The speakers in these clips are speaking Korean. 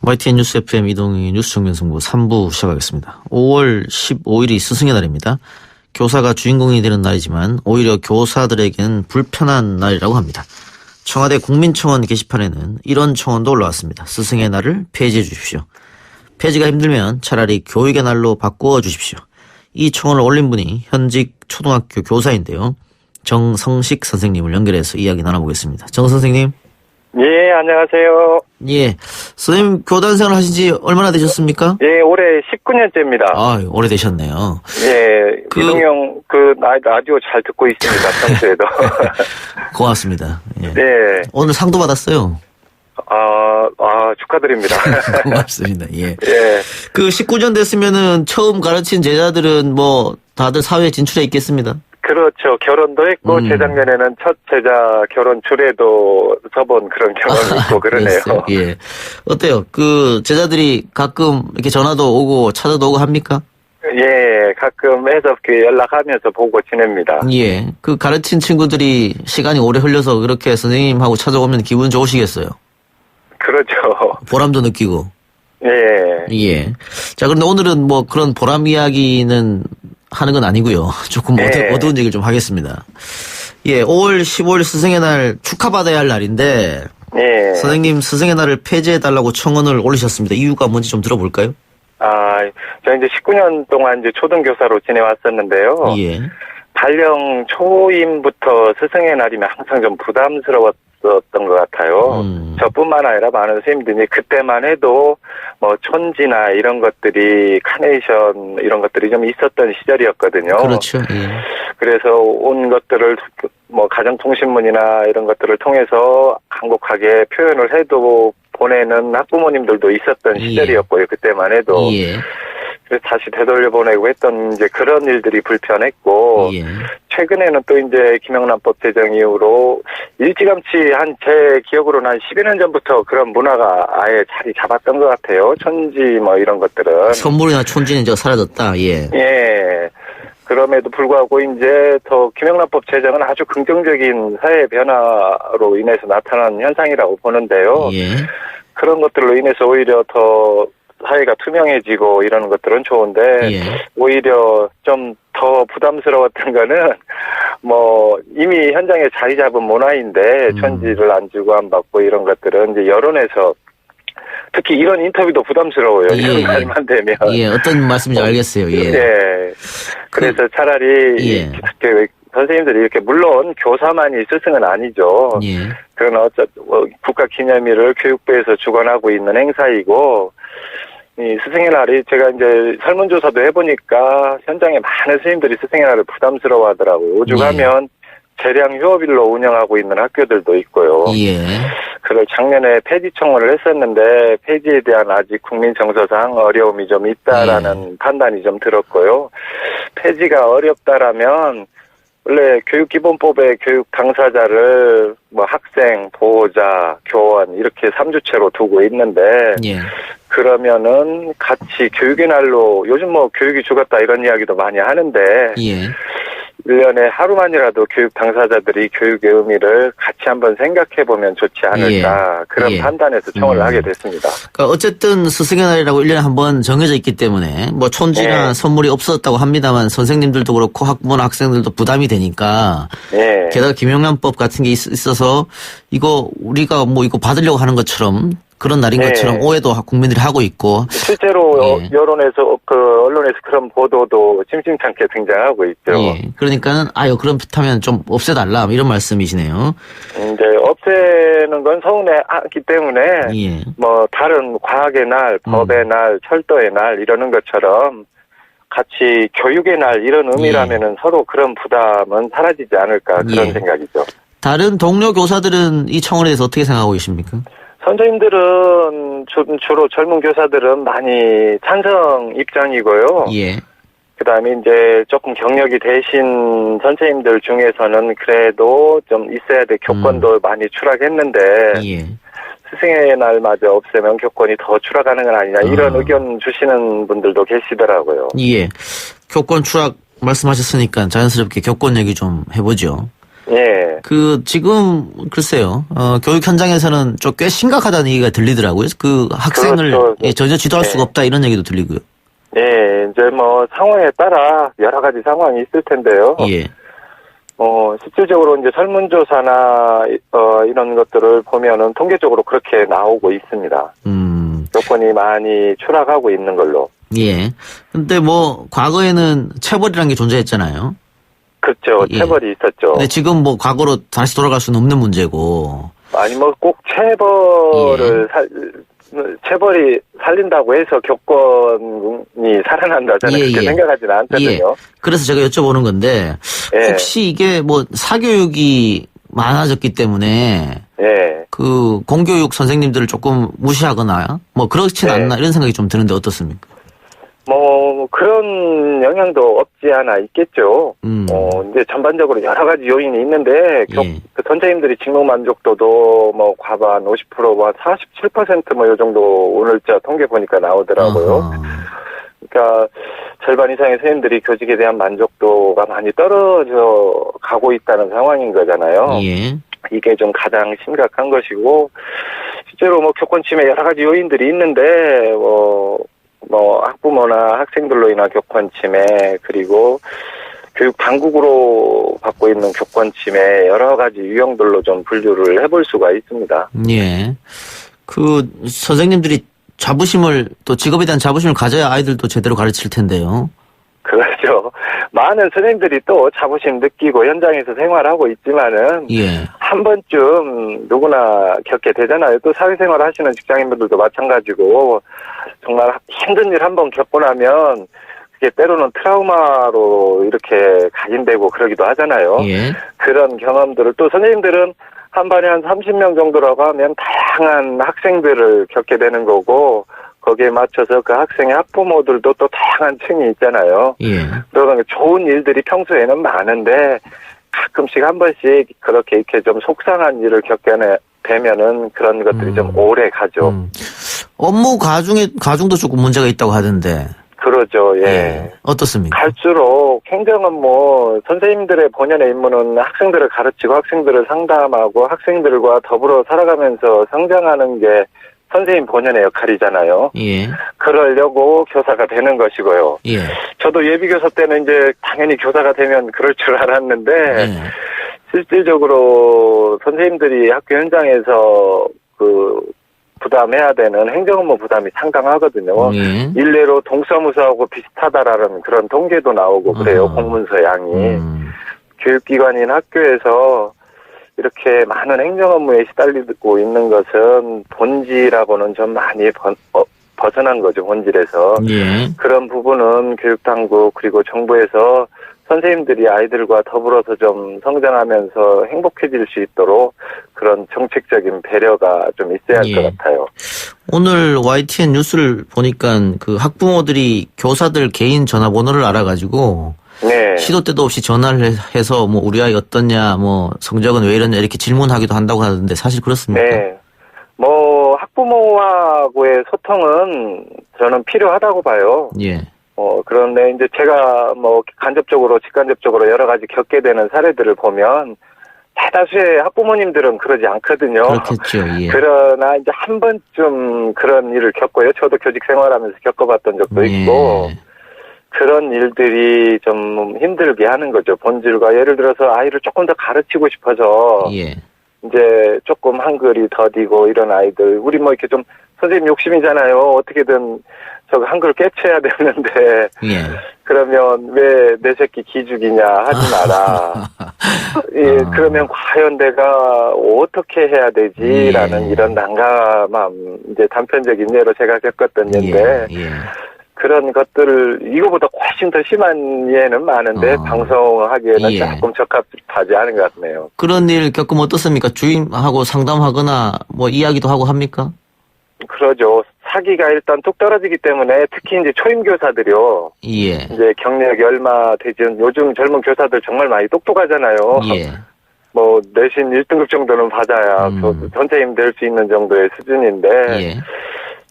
YTN 뉴스 FM 이동희 뉴스 정면승부 3부 시작하겠습니다. 5월 15일이 스승의 날입니다. 교사가 주인공이 되는 날이지만 오히려 교사들에게는 불편한 날이라고 합니다. 청와대 국민청원 게시판에는 이런 청원도 올라왔습니다. 스승의 날을 폐지해 주십시오. 폐지가 힘들면 차라리 교육의 날로 바꾸어 주십시오. 이 청원을 올린 분이 현직 초등학교 교사인데요. 정성식 선생님을 연결해서 이야기 나눠보겠습니다. 정 선생님. 예, 안녕하세요. 예. 선생님, 교단 생활 하신 지 얼마나 되셨습니까? 예, 올해 19년째입니다. 아, 오래되셨네요. 예, 이동형, 라디오 잘 듣고 있습니다, 평소에도. 고맙습니다. 예. 네. 오늘 상도 받았어요. 축하드립니다. 고맙습니다. 예. 예. 19년 됐으면은 처음 가르친 제자들은 다들 사회에 진출해 있겠습니다. 그렇죠. 결혼도 했고, 재작년에는 첫 제자 결혼 주례도 서본 그런 경험이 있고, 그러네요. 예. 어때요? 제자들이 가끔 이렇게 전화도 오고 찾아도 오고 합니까? 예, 가끔 해서 연락하면서 보고 지냅니다. 예. 가르친 친구들이 시간이 오래 흘려서 그렇게 선생님하고 찾아오면 기분 좋으시겠어요? 그렇죠. 보람도 느끼고. 예. 예. 자, 그런데 오늘은 그런 보람 이야기는 하는 건 아니고요. 조금 어두운 얘기를 좀 하겠습니다. 예, 5월 15일 스승의 날 축하받아야 할 날인데, 예. 선생님 스승의 날을 폐지해달라고 청원을 올리셨습니다. 이유가 뭔지 좀 들어볼까요? 저 이제 19년 동안 이제 초등교사로 지내왔었는데요. 예. 발령 초임부터 스승의 날이면 항상 좀 부담스러웠던 것 같아요. 저뿐만 아니라 많은 선생님들이 그때만 해도 촌지나 이런 것들이 카네이션 이런 것들이 좀 있었던 시절이었거든요. 그렇죠. 예. 그래서 온 것들을 가정통신문이나 이런 것들을 통해서 한곡하게 표현을 해도 보내는 학부모님들도 있었던 시절이었고요. 그때만 해도. 예. 그래서 다시 되돌려보내고 했던 이제 그런 일들이 불편했고, 예. 최근에는 또 이제 김영란법 제정 이후로 일찌감치 제 기억으로는 한 10여 년 전부터 그런 문화가 아예 자리 잡았던 것 같아요. 촌지 이런 것들은. 선물이나 촌지는 사라졌다. 예. 예. 그럼에도 불구하고 이제 김영란법 제정은 아주 긍정적인 사회 변화로 인해서 나타난 현상이라고 보는데요. 예. 그런 것들로 인해서 오히려 더 사회가 투명해지고 이러는 것들은 좋은데, 예. 오히려 좀 더 부담스러웠던 거는, 이미 현장에 자리 잡은 문화인데, 촌지를 안 주고 안 받고 이런 것들은 이제 여론에서, 특히 이런 인터뷰도 부담스러워요. 이런 말만 되면. 예, 어떤 말씀인지 알겠어요. 예. 예. 그래서 차라리, 선생님들이 이렇게, 물론 교사만이 스승은 아니죠. 예. 그건 국가 기념일을 교육부에서 주관하고 있는 행사이고, 이 스승의 날이 제가 이제 설문조사도 해보니까 현장에 많은 선생님들이 스승의 날을 부담스러워 하더라고요. 오죽하면 재량 휴업일로 운영하고 있는 학교들도 있고요. 예. 그걸 작년에 폐지 청원을 했었는데 폐지에 대한 아직 국민 정서상 어려움이 좀 있다라는 판단이 좀 들었고요. 폐지가 어렵다라면 원래 교육기본법에 교육 당사자를 학생, 보호자, 교원 이렇게 3주체로 두고 있는데 그러면은 같이 교육의 날로 요즘 교육이 죽었다 이런 이야기도 많이 하는데 1년에 하루만이라도 교육 당사자들이 교육의 의미를 같이 한번 생각해보면 좋지 않을까 그런 판단에서 청원을 하게 됐습니다. 그러니까 어쨌든 스승의 날이라고 1년에 한 번 정해져 있기 때문에 촌지나 선물이 없었다고 합니다만 선생님들도 그렇고 학부모나 학생들도 부담이 되니까 게다가 김영란법 같은 게 있어서 이거 우리가 이거 받으려고 하는 것처럼 그런 날인 것처럼 오해도 국민들이 하고 있고 실제로 여론에서 언론에서 그런 보도도 심심찮게 등장하고 있죠. 그러니까는 그렇다면 좀 없애달라 이런 말씀이시네요. 이제 없애는 건 서운해하기 때문에 다른 과학의 날, 법의 날, 철도의 날 이러는 것처럼 같이 교육의 날 이런 의미라면은 서로 그런 부담은 사라지지 않을까 그런 생각이죠. 다른 동료 교사들은 이 청원에 대해서 어떻게 생각하고 계십니까? 선생님들은 주로 젊은 교사들은 많이 찬성 입장이고요. 그다음에 이제 조금 경력이 되신 선생님들 중에서는 그래도 좀 있어야 될 교권도 많이 추락했는데 스승의 날마저 없애면 교권이 더 추락하는 건 아니냐 이런 의견 주시는 분들도 계시더라고요. 교권 추락 말씀하셨으니까 자연스럽게 교권 얘기 좀 해보죠. 예. 지금, 글쎄요, 교육 현장에서는 좀 꽤 심각하다는 얘기가 들리더라고요. 그 학생을 그렇죠. 전혀 지도할 예. 수가 없다 이런 얘기도 들리고요. 예, 이제 뭐 상황에 따라 여러 가지 상황이 있을 텐데요. 예. 실질적으로 이제 설문조사나, 이런 것들을 보면은 통계적으로 그렇게 나오고 있습니다. 교권이 많이 추락하고 있는 걸로. 예. 근데 뭐, 과거에는 체벌이라는 게 존재했잖아요. 그렇죠. 예. 체벌이 있었죠. 근데 지금 뭐, 과거로 다시 돌아갈 수는 없는 문제고. 아니, 뭐 꼭 체벌이 살린다고 해서 교권이 살아난다잖아요. 그렇게 생각하지는 않거든요. 그래서 제가 여쭤보는 건데, 혹시 이게 뭐, 사교육이 많아졌기 때문에, 그, 공교육 선생님들을 조금 무시하거나, 뭐, 그렇진 않나, 이런 생각이 좀 드는데 어떻습니까? 뭐, 그런 영향도 없지 않아 있겠죠. 이제 전반적으로 여러 가지 요인이 있는데, 그 선생님들이 직무 만족도도 뭐, 과반 50%, 뭐, 47% 뭐, 요 정도 오늘자 통계 보니까 나오더라고요. 그러니까, 절반 이상의 선생님들이 교직에 대한 만족도가 많이 떨어져 가고 있다는 상황인 거잖아요. 이게 좀 가장 심각한 것이고, 실제로 뭐, 교권 침해 여러 가지 요인들이 있는데, 학부모나 학생들로 인한 교권 침해, 그리고 교육 당국으로 받고 있는 교권 침해 여러 가지 유형들로 좀 분류를 해볼 수가 있습니다. 예. 그 선생님들이 또 직업에 대한 자부심을 가져야 아이들도 제대로 가르칠 텐데요. 그렇죠. 많은 선생님들이 또 자부심 느끼고 현장에서 생활하고 있지만은 한 번쯤 누구나 겪게 되잖아요. 또 사회생활 하시는 직장인분들도 마찬가지고 정말 힘든 일 한 번 겪고 나면 그게 때로는 트라우마로 이렇게 각인되고 그러기도 하잖아요. 그런 경험들을 또 선생님들은 한 반에 한 30명 정도라고 하면 다양한 학생들을 겪게 되는 거고 거기에 맞춰서 그 학생의 학부모들도 또 다양한 층이 있잖아요. 그러니까 좋은 일들이 평소에는 많은데 가끔씩 한 번씩 그렇게 이렇게 좀 속상한 일을 겪게 되면은 그런 것들이 좀 오래 가죠. 업무 과중도 조금 문제가 있다고 하던데. 그러죠, 예. 어떻습니까? 갈수록 행정업무, 선생님들의 본연의 임무는 학생들을 가르치고 학생들을 상담하고 학생들과 더불어 살아가면서 성장하는 게 선생님 본연의 역할이잖아요. 그러려고 교사가 되는 것이고요. 저도 예비교사 때는 이제 당연히 교사가 되면 그럴 줄 알았는데, 실질적으로 선생님들이 학교 현장에서 부담해야 되는 행정업무 부담이 상당하거든요. 일례로 동사무소하고 비슷하다라는 그런 통계도 나오고 그래요. 공문서 양이. 교육기관인 학교에서 이렇게 많은 행정업무에 시달리고 있는 것은 본질하고는 좀 많이 벗어난 거죠. 본질에서. 그런 부분은 교육당국 그리고 정부에서 선생님들이 아이들과 더불어서 좀 성장하면서 행복해질 수 있도록 그런 정책적인 배려가 좀 있어야 할 것 같아요. 오늘 YTN 뉴스를 보니까 그 학부모들이 교사들 개인 전화번호를 알아가지고 시도 때도 없이 전화를 해서 뭐 우리 아이 어떻냐, 뭐 성적은 왜 이러냐 이렇게 질문하기도 한다고 하는데 사실 그렇습니까? 뭐 학부모하고의 소통은 저는 필요하다고 봐요. 그런데 이제 제가 뭐 간접적으로 직간접적으로 여러 가지 겪게 되는 사례들을 보면 대다수의 학부모님들은 그러지 않거든요. 그렇겠죠. 그러나 이제 한 번쯤 그런 일을 겪고요. 저도 교직 생활하면서 겪어봤던 적도 있고 그런 일들이 좀 힘들게 하는 거죠. 본질과 예를 들어서 아이를 조금 더 가르치고 싶어서 이제 조금 한글이 더디고 이런 아이들 우리 뭐 이렇게 좀 선생님 욕심이잖아요. 어떻게든 저 한글 깨쳐야 되는데 그러면 왜 내 새끼 기죽이냐 하지 마라. 그러면 과연 내가 어떻게 해야 되지라는 이런 난감함 이제 단편적인 예로 제가 겪었던 예인데 그런 것들을 이거보다 훨씬 더 심한 예는 많은데 방송하기에는 조금 적합하지 않은 것 같네요. 그런 일 겪으면 어떻습니까? 주임하고 상담하거나 뭐 이야기도 하고 합니까? 그러죠. 사기가 일단 뚝 떨어지기 때문에 특히 이제 초임 교사들이요. 이제 경력이 얼마 되지 요즘 젊은 교사들 정말 많이 똑똑하잖아요. 뭐 내신 1등급 정도는 받아야 선생님 될 수 있는 정도의 수준인데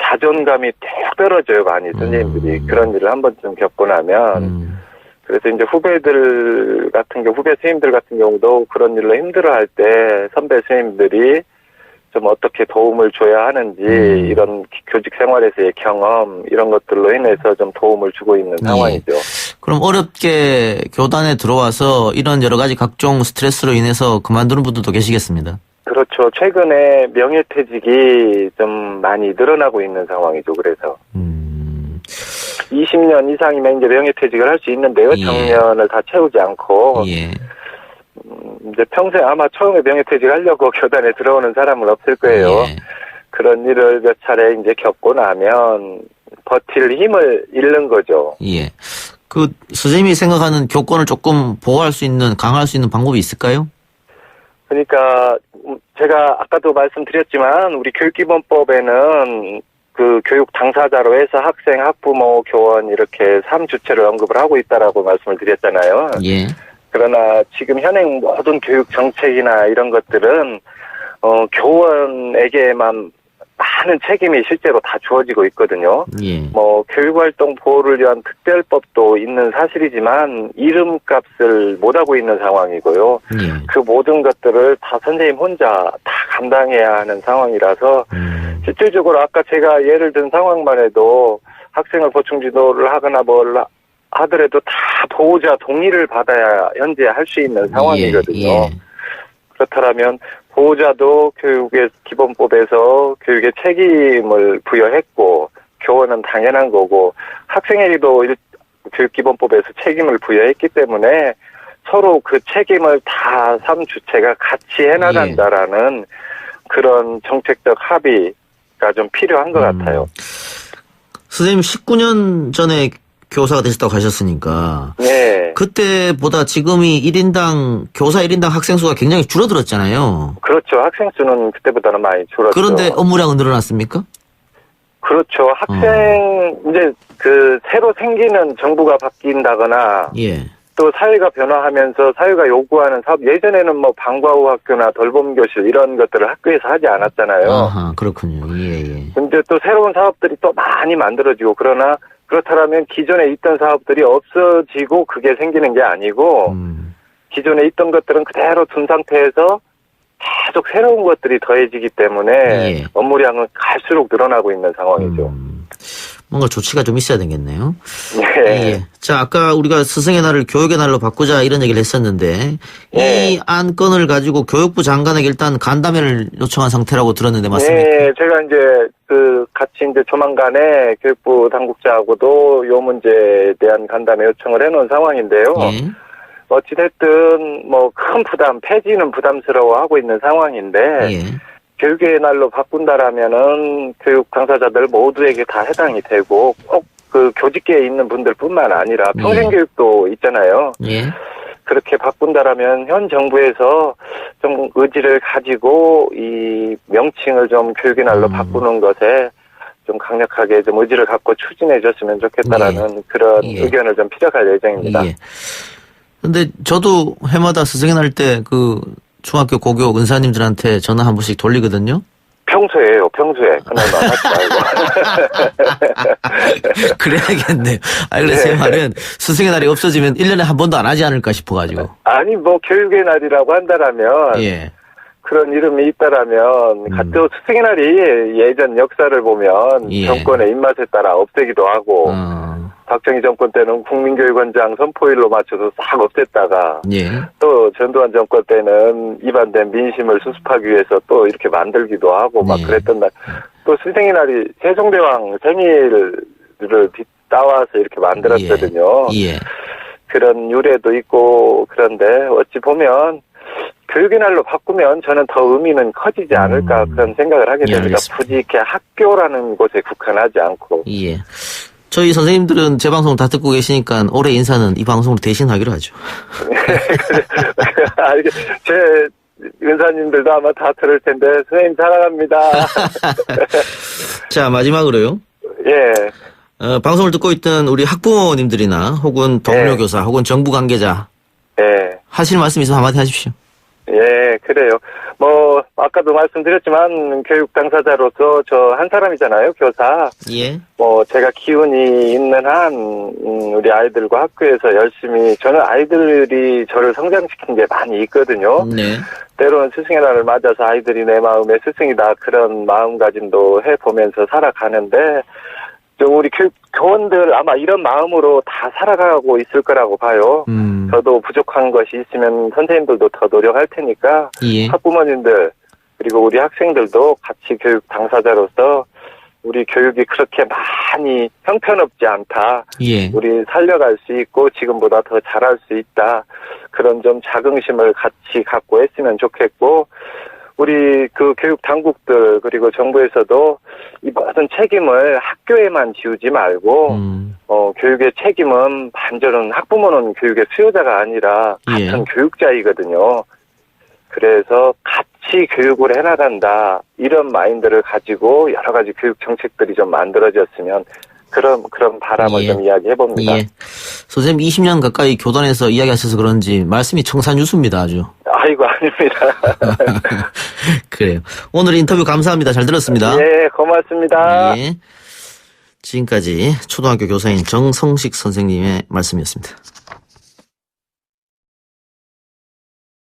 자존감이 뚝 떨어져요. 많이 선생님들이 그런 일을 한 번쯤 겪고 나면 그래서 이제 후배들 같은 경우, 후배 선생님들 같은 경우도 그런 일로 힘들어할 때 선배 선생님들이 좀 어떻게 도움을 줘야 하는지 이런 교직 생활에서의 경험 이런 것들로 인해서 좀 도움을 주고 있는 상황이죠. 그럼 어렵게 교단에 들어와서 이런 여러 가지 각종 스트레스로 인해서 그만두는 분들도 계시겠습니다. 그렇죠. 최근에 명예퇴직이 좀 많이 늘어나고 있는 상황이죠. 그래서 20년 이상이면 이제 명예퇴직을 할 수 있는데요. 정년을 다 채우지 않고. 이제 평생 아마 처음에 명예퇴직 하려고 교단에 들어오는 사람은 없을 거예요. 그런 일을 몇 차례 이제 겪고 나면 버틸 힘을 잃는 거죠. 그 선생님이 생각하는 교권을 조금 보호할 수 있는, 강화할 수 있는 방법이 있을까요? 그러니까 제가 아까도 말씀드렸지만 우리 교육기본법에는 그 교육 당사자로 해서 학생, 학부모, 교원 이렇게 3주체를 언급을 하고 있다라고 말씀을 드렸잖아요. 그러나 지금 현행 모든 교육 정책이나 이런 것들은 교원에게만 많은 책임이 실제로 다 주어지고 있거든요. 뭐 교육활동 보호를 위한 특별법도 있는 사실이지만 이름값을 못하고 있는 상황이고요. 그 모든 것들을 다 선생님 혼자 다 감당해야 하는 상황이라서 실질적으로 아까 제가 예를 든 상황만 해도 학생을 보충 지도를 하거나 뭘 하더라도 다 보호자 동의를 받아야 현재 할 수 있는 상황이거든요. 그렇다면 보호자도 교육의 기본법에서 교육의 책임을 부여했고 교원은 당연한 거고 학생에게도 교육기본법에서 책임을 부여했기 때문에 서로 그 책임을 다 3주체가 같이 해나간다라는 그런 정책적 합의가 좀 필요한 것 같아요. 선생님 19년 전에 교사가 되셨다고 하셨으니까 그때보다 지금이 1인당 교사 1인당 학생 수가 굉장히 줄어들었잖아요. 그렇죠. 학생 수는 그때보다는 많이 줄었죠. 그런데 업무량은 늘어났습니까? 그렇죠. 학생 이제 그 새로 생기는 정부가 바뀐다거나 또 사회가 변화하면서 사회가 요구하는 사업, 예전에는 뭐 방과 후 학교나 돌봄교실 이런 것들을 학교에서 하지 않았잖아요. 아하, 그렇군요. 근데 또 새로운 사업들이 또 많이 만들어지고 그렇다면 기존에 있던 사업들이 없어지고 그게 생기는 게 아니고 기존에 있던 것들은 그대로 둔 상태에서 계속 새로운 것들이 더해지기 때문에 업무량은 갈수록 늘어나고 있는 상황이죠. 뭔가 조치가 좀 있어야 되겠네요. 자, 아까 우리가 스승의 날을 교육의 날로 바꾸자 이런 얘기를 했었는데 이 안건을 가지고 교육부 장관에게 일단 간담회를 요청한 상태라고 들었는데 맞습니까? 제가 이제 같이 이제 조만간에 교육부 당국자하고도 요 문제에 대한 간담회 요청을 해놓은 상황인데요. 어찌됐든 뭐 큰 부담, 폐지는 부담스러워하고 있는 상황인데 교육의 날로 바꾼다라면은 교육 당사자들 모두에게 다 해당이 되고 꼭 그 교직계에 있는 분들뿐만 아니라 평생교육도 있잖아요. 그렇게 바꾼다라면 현 정부에서 좀 의지를 가지고 이 명칭을 좀 교육의 날로 바꾸는 것에 좀 강력하게 좀 의지를 갖고 추진해 줬으면 좋겠다라는 그런 의견을 좀 피력할 예정입니다. 근데 저도 해마다 스승의 날 때 그 중학교 고교 은사님들한테 전화 한 번씩 돌리거든요. 평소에요. 평소에. 그날만 하지 말고. 그래야겠네요. 그래서 제 말은 스승의 날이 없어지면 1년에 한 번도 안 하지 않을까 싶어가지고. 아니 뭐 교육의 날이라고 한다라면 그런 이름이 있다라면 또 스승의 날이 예전 역사를 보면 정권의 입맛에 따라 없애기도 하고 박정희 정권 때는 국민교육원장 선포일로 맞춰서 싹 없앴다가 또 전두환 정권 때는 위반된 민심을 수습하기 위해서 또 이렇게 만들기도 하고 막 그랬던 날. 또 스승의 날이 세종대왕 생일을 따와서 이렇게 만들었거든요. 그런 유래도 있고 그런데 어찌 보면 교육의 날로 바꾸면 저는 더 의미는 커지지 않을까 그런 생각을 하게 됩니다. 굳이 이렇게 학교라는 곳에 국한하지 않고. 저희 선생님들은 제 방송을 다 듣고 계시니까 올해 인사는 이 방송으로 대신하기로 하죠. 제 은사님들도 아마 다 들을 텐데 선생님 사랑합니다. 자, 마지막으로요. 방송을 듣고 있던 우리 학부모님들이나 혹은 동료 교사 혹은 정부 관계자 하실 말씀 있으면 한마디 하십시오. 그래요. 아까도 말씀드렸지만 교육 당사자로서 저 한 사람이잖아요, 교사. 예. 제가 기운이 있는 한 우리 아이들과 학교에서 열심히 저는 아이들이 저를 성장시킨 게 많이 있거든요. 네. 때로는 스승의 날을 맞아서 아이들이 내 마음의 스승이다 그런 마음가짐도 해보면서 살아가는데 우리 교원들 아마 이런 마음으로 다 살아가고 있을 거라고 봐요. 저도 부족한 것이 있으면 선생님들도 더 노력할 테니까 예. 학부모님들 그리고 우리 학생들도 같이 교육 당사자로서 우리 교육이 그렇게 많이 형편없지 않다. 예. 우리 살려갈 수 있고 지금보다 더 잘할 수 있다. 그런 좀 자긍심을 같이 갖고 했으면 좋겠고 우리 그 교육 당국들 그리고 정부에서도 이 모든 책임을 학교에만 지우지 말고 교육의 책임은 반절은 학부모는 교육의 수요자가 아니라 같은 교육자이거든요. 그래서 같이 교육을 해나간다 이런 마인드를 가지고 여러 가지 교육 정책들이 좀 만들어졌으면 그런 바람을 좀 이야기해봅니다. 예. 선생님 20년 가까이 교단에서 이야기하셔서 그런지 말씀이 청산유수입니다. 아주. 아이고 아닙니다. 그래요. 오늘 인터뷰 감사합니다. 잘 들었습니다. 예, 고맙습니다. 예. 지금까지 초등학교 교사인 정성식 선생님의 말씀이었습니다.